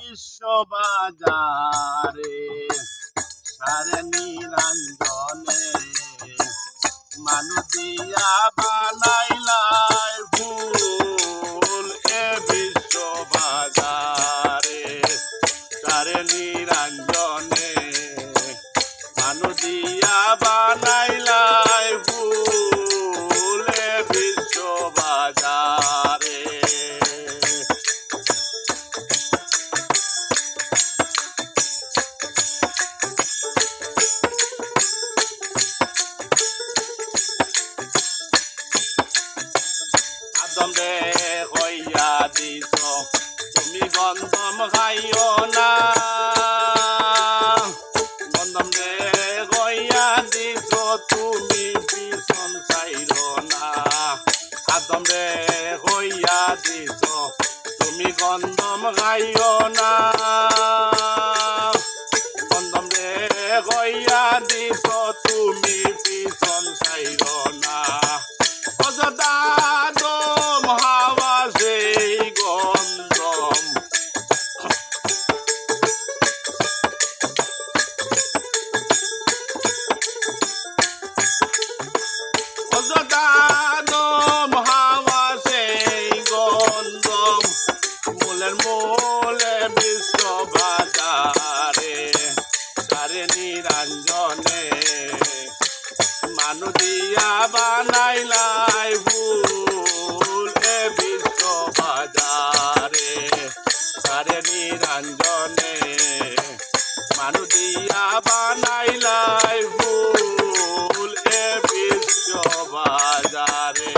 বিশ্ব বাজারে সারে নিরঞ্জনে মানু দিয়া বানাইলাই ফুল এ বিশ্ব বাজারে সারে নিরঞ্জনে মানু দিয়া বানাইলাই ফুল এ বিশ্ব বাজারে দমে হইয়া দিছ তুমি গন্ধম খাইও না গন্ধম রে হইয়া দিছ তুমি পিছন চাইর না আদম রে হইয়া দিছ তুমি গন্ধম খাইও না গন্ধম রে হইয়া দিছ তুমি পিছন চাইর না অযথা মোলে বিশ্ব বাজারে সারে নিরঞ্জনে মানু দিয়া বানাইলাই ফুল এ বিশ্ব বাজারে সারে নিরঞ্জনে মানু দিয়া বানাইলাই ফুল এ বিশ্ব বাজারে।